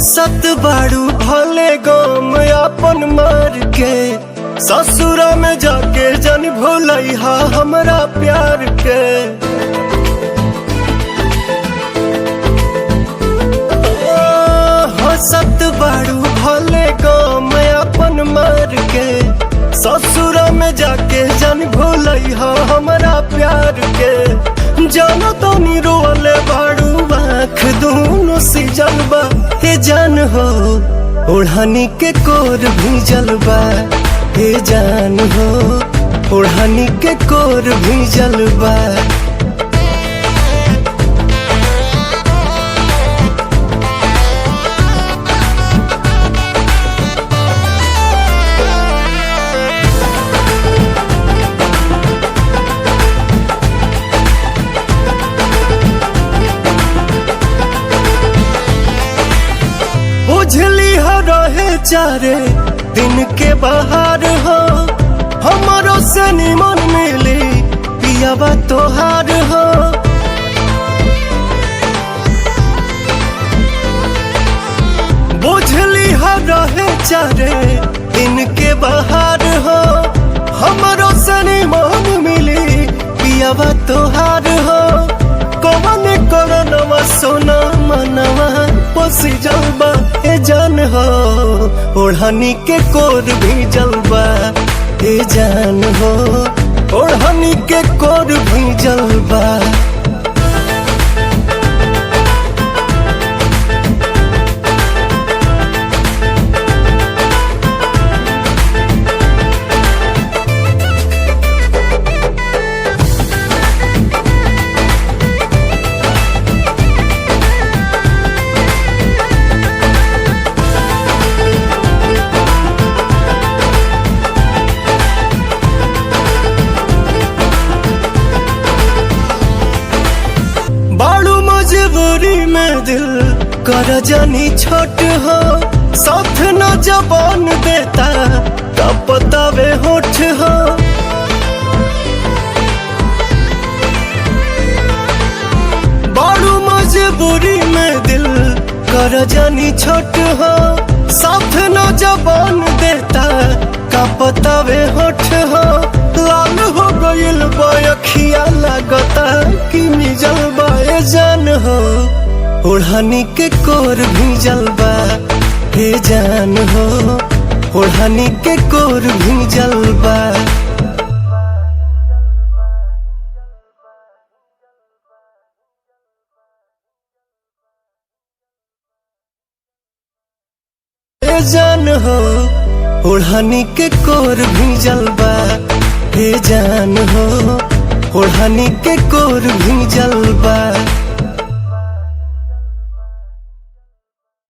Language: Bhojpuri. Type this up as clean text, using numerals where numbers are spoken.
हंसत बाड़ू भले गम अपन मार के, ससुरा में जाके जन भूलैहा हमरा प्यार के। हंसत बाड़ू भले गम अपन मार के, ससुरा में जाके जन भूलैहा हमरा प्यार के। जानो तो नी रोले बाड़ू आँख दूनो सिजल बा, हे जान हो ओढ़नी के कोर भीजल बा, हे जान हो ओढ़नी के कोर भीजल बा। बुझली हो रहे चारे दिन के बाहर हो, हमारो से निमन मिली पियाबा तोहार हो। बुझली हो रहे चारे दिन के बाहर हो, हमारो से निमन मिली पियाबा तोहार हो। कौन करनवा सोना मनवा पोसी जलबा, हे जान हो ओढ़नी के कोर भी जलबा, हे जान हो ओढ़नी के कोर भी जलबा। मजबूरी में दिल कर जानी छोट हो, साथ न जबान देता का पतावे होठ हो। बारू मजबूरी में दिल कर जानी छोट हो, साथ न जबान देता का पतावे होठ हो। लाल हो गइल बयखिया लागता कि मिजल बाए जान हो ओढ़नी के कोर भीजल बा, हे जान हो ओढ़नी के कोर भीजल बा। हे जान हो ओढ़नी के कोर भीजल बा, हे जान हो ओढ़नी के कोर भीजल बा।